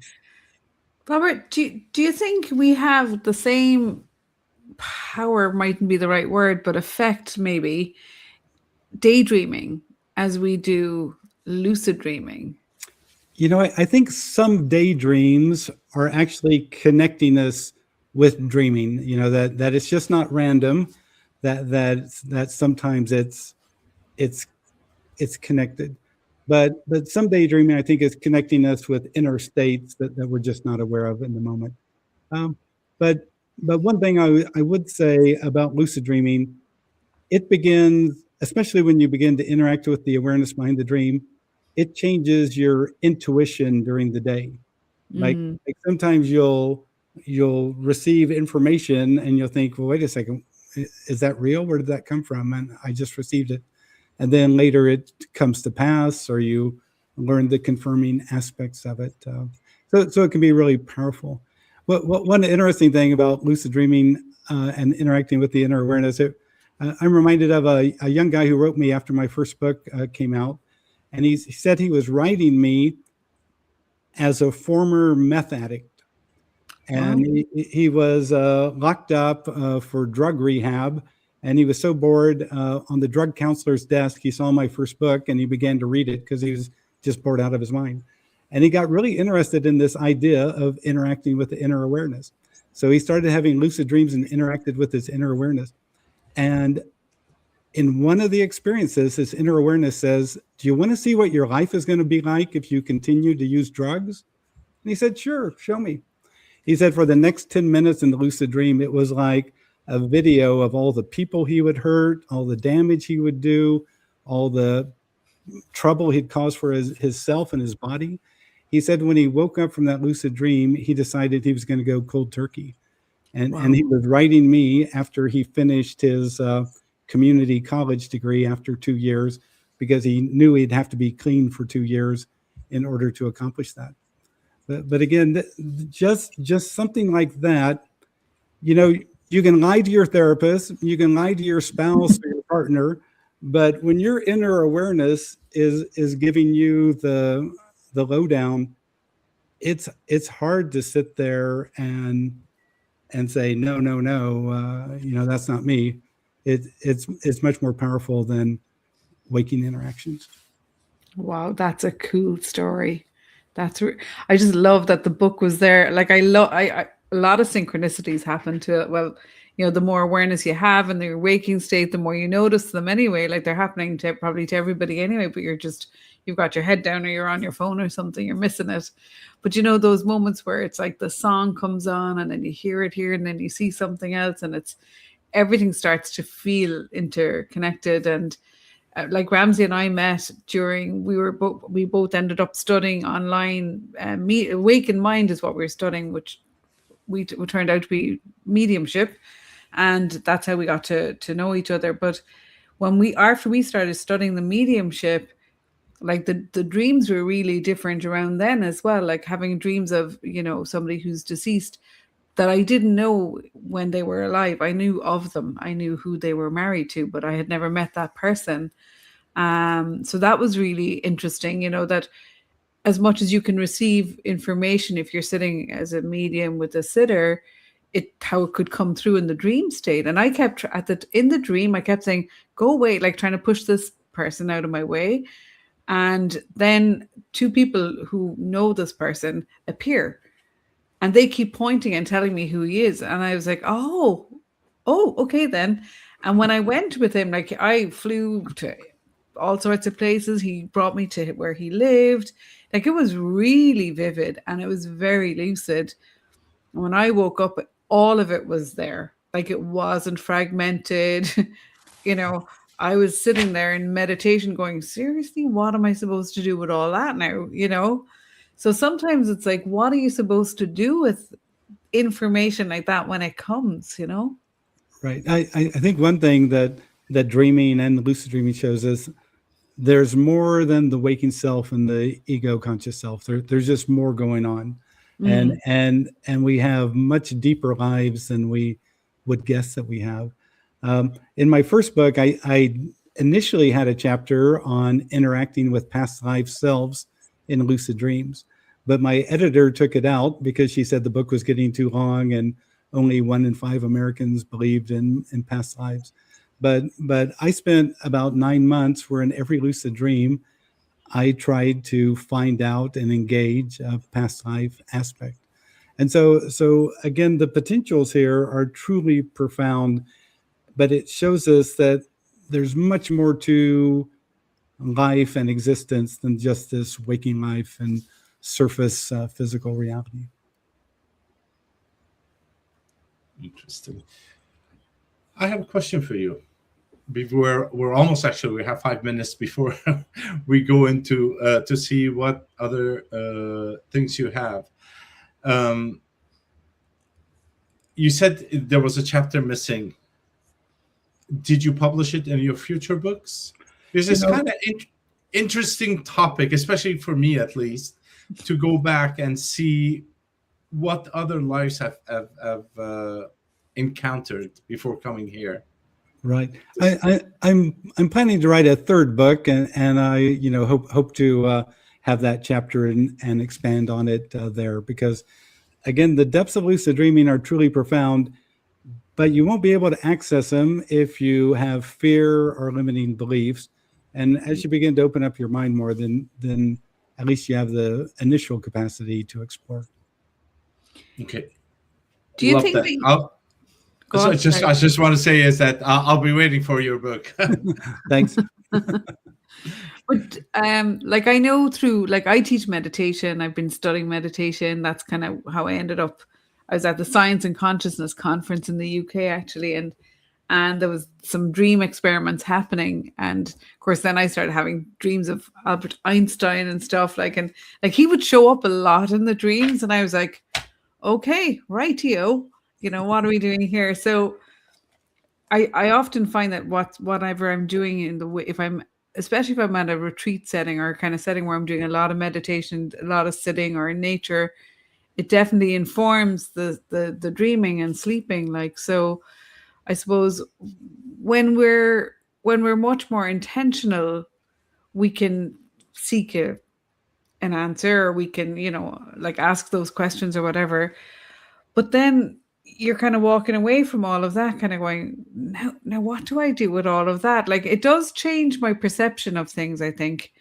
Robert, do you think we have the same power, mightn't be the right word, but effect maybe, daydreaming as we do lucid dreaming? I think some daydreams are actually connecting us with dreaming. That it's just not random. That sometimes it's connected. But some daydreaming, I think, is connecting us with inner states that we're just not aware of in the moment. Um, but one thing I would say about lucid dreaming, it begins, especially when you begin to interact with the awareness behind the dream, it changes your intuition during the day. Like sometimes you'll receive information and you'll think, well, wait a second, is that real? Where did that come from? And I just received it. And then later it comes to pass, or you learn the confirming aspects of it. So it can be really powerful. One interesting thing about lucid dreaming and interacting with the inner awareness, I'm reminded of a young guy who wrote me after my first book came out. And he said he was writing me as a former meth addict. And he was locked up for drug rehab. And he was so bored on the drug counselor's desk, he saw my first book and he began to read it because he was just bored out of his mind. And he got really interested in this idea of interacting with the inner awareness. So he started having lucid dreams and interacted with his inner awareness. And in one of the experiences, his inner awareness says, do you want to see what your life is going to be like if you continue to use drugs? And he said, sure, show me. He said for the next 10 minutes in the lucid dream, it was like a video of all the people he would hurt, all the damage he would do, all the trouble he'd cause for his self and his body. He said when he woke up from that lucid dream, he decided he was going to go cold turkey. And he was writing me after he finished his community college degree after 2 years, because he knew he'd have to be clean for 2 years in order to accomplish that. But again, just something like that, you can lie to your therapist, you can lie to your spouse or your partner, but when your inner awareness is giving you the lowdown, it's hard to sit there and say no, that's not me. It's much more powerful than waking interactions. Wow, that's a cool story. I just love that the book was there. Like I a lot of synchronicities happen to it. Well, the more awareness you have in the waking state, the more you notice them anyway. Like they're happening probably to everybody anyway, but you've got your head down or you're on your phone or something, you're missing it. But those moments where it's like the song comes on and then you hear it here and then you see something else and everything starts to feel interconnected. And like Ramsey and I met during, we both ended up studying online. Awakened Mind is what we were studying, which we turned out to be mediumship, and that's how we got to know each other. But after we started studying the mediumship, like the dreams were really different around then as well. Like having dreams of somebody who's deceased that I didn't know when they were alive. I knew of them. I knew who they were married to, but I had never met that person. So that was really interesting, that as much as you can receive information if you're sitting as a medium with a sitter, how it could come through in the dream state. And I kept in the dream, I kept saying, go away, like trying to push this person out of my way. And then two people who know this person appear. And they keep pointing and telling me who he is. And I was like, oh, okay then. And when I went with him, like I flew to all sorts of places. He brought me to where he lived. Like it was really vivid and it was very lucid. And when I woke up, all of it was there. Like it wasn't fragmented. I was sitting there in meditation going, seriously, what am I supposed to do with all that now? So sometimes it's like, what are you supposed to do with information like that when it comes, Right. I think one thing that dreaming and lucid dreaming shows us, there's more than the waking self and the ego conscious self. There's just more going on. And we have much deeper lives than we would guess that we have. In my first book, I initially had a chapter on interacting with past life selves in lucid dreams. but my editor took it out because she said the book was getting too long and only 1 in 5 Americans believed in past lives. But I spent about 9 months where in every lucid dream, I tried to find out and engage a past life aspect. And so again, the potentials here are truly profound, but it shows us that there's much more to life and existence than just this waking life and surface physical reality. Interesting. I have a question for you. We're almost, actually, we have 5 minutes before we go into to see what other things you have. You said there was a chapter missing. Did you publish it in your future books? This is kind of interesting topic, especially for me at least, to go back and see what other lives have encountered before coming here. Right. I'm planning to write a third book, and I hope to have that chapter and expand on it there, because again, the depths of lucid dreaming are truly profound, but you won't be able to access them if you have fear or limiting beliefs. And as you begin to open up your mind more, then at least you have the initial capacity to explore. Okay. Do you think that? I just want to say is that I'll be waiting for your book. Thanks. But like, I know through, like, I teach meditation. I've been studying meditation. That's kind of how I ended up. I was at the Science and Consciousness conference in the UK, actually, and there was some dream experiments happening. And of course, then I started having dreams of Albert Einstein and stuff, and he would show up a lot in the dreams. And I was like, okay, rightio, what are we doing here? So I often find that whatever I'm doing especially if I'm at a retreat setting or kind of setting where I'm doing a lot of meditation, a lot of sitting or in nature, it definitely informs the dreaming and sleeping. So I suppose when we're much more intentional, we can seek an answer, or we can, ask those questions or whatever. But then you're kind of walking away from all of that, kind of going, now what do I do with all of that? It does change my perception of things, I think.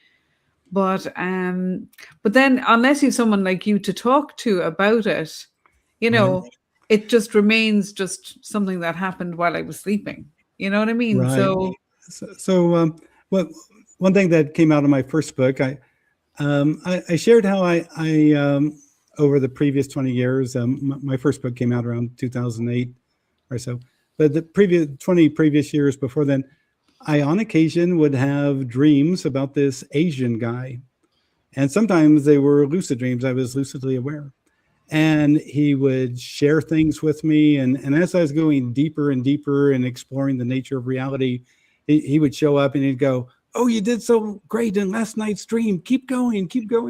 But then unless you have someone like you to talk to about it, it just remains just something that happened while I was sleeping. You know what I mean? Right. So one thing that came out of my first book, I shared how I over the previous 20 years, my first book came out around 2008 or so, but the previous 20 previous years before then, I on occasion would have dreams about this Asian guy, and sometimes they were lucid dreams. I was lucidly aware, and he would share things with me, and as I was going deeper and deeper and exploring the nature of reality, he would show up and he'd go, "Oh, you did so great in last night's dream. Keep going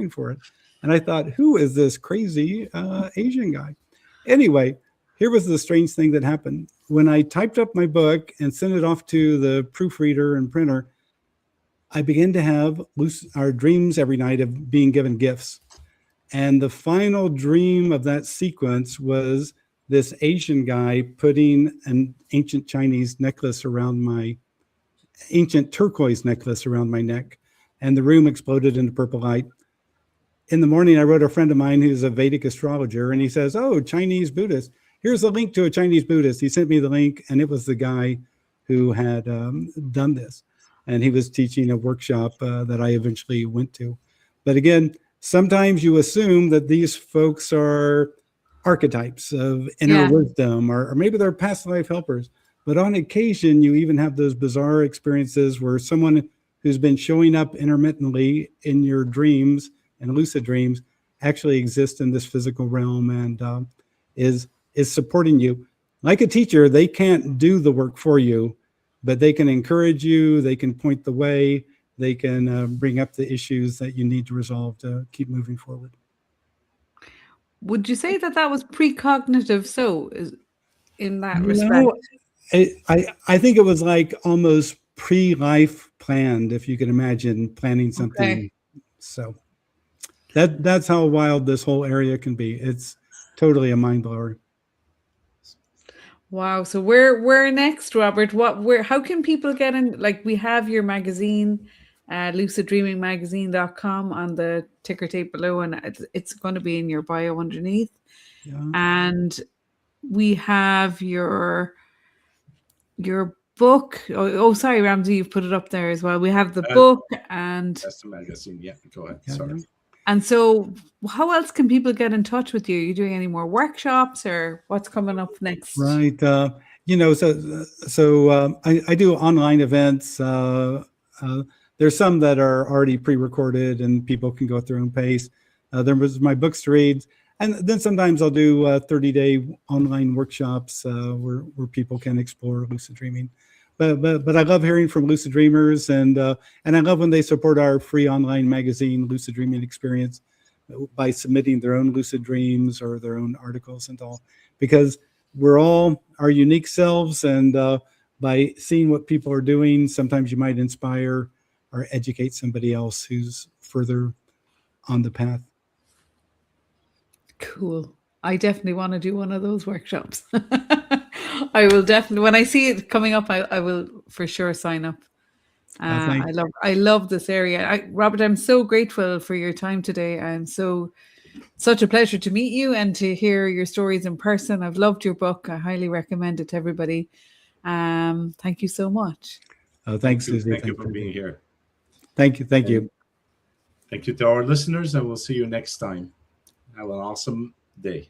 for it." And I thought, who is this crazy Asian guy? Anyway, here was the strange thing that happened. When I typed up my book and sent it off to the proofreader and printer, I began to have our dreams every night of being given gifts. And the final dream of that sequence was this Asian guy putting an ancient Chinese necklace around ancient turquoise necklace around my neck. And the room exploded into purple light. In the morning, I wrote a friend of mine who's a Vedic astrologer, and he says, "Oh, Chinese Buddhist. Here's a link to a Chinese Buddhist." He sent me the link, and it was the guy who had done this. And he was teaching a workshop that I eventually went to. But again, sometimes you assume that these folks are archetypes of inner wisdom, or maybe they're past life helpers. But on occasion, you even have those bizarre experiences where someone who's been showing up intermittently in your dreams and lucid dreams actually exists in this physical realm and is supporting you. Like a teacher, they can't do the work for you, but they can encourage you, they can point the way, they can bring up the issues that you need to resolve to keep moving forward. Would you say that was precognitive? So in that respect? No, I think it was like almost pre-life planned, if you can imagine planning something. Okay. So That's how wild this whole area can be. It's totally a mind blower. Wow. So where next, Robert? How can people get in? Like, we have your magazine, luciddreamingmagazine.com on the ticker tape below, and it's going to be in your bio underneath. Yeah. And we have your book. Sorry, Ramsey, you've put it up there as well. We have the book, and that's the magazine. Yeah, go ahead. Yeah, Sorry. yeah. And so, how else can people get in touch with you? Are you doing any more workshops, or what's coming up next? Right. I do online events. There's some that are already pre-recorded and people can go at their own pace. There was my books to read. And then sometimes I'll do 30-day online workshops where people can explore lucid dreaming. But I love hearing from lucid dreamers, and I love when they support our free online magazine, Lucid Dreaming Experience, by submitting their own lucid dreams or their own articles and all, because we're all our unique selves, and by seeing what people are doing, sometimes you might inspire or educate somebody else who's further on the path. Cool. I definitely want to do one of those workshops. I will definitely, when I see it coming up, I will for sure sign up. I love this area. Robert, I'm so grateful for your time today. Such a pleasure to meet you and to hear your stories in person. I've loved your book. I highly recommend it to everybody. Thank you so much. Thanks, Susie. Thank you for being here. Thank you. Thank you. Thank you to our listeners, and we'll see you next time. Have an awesome day.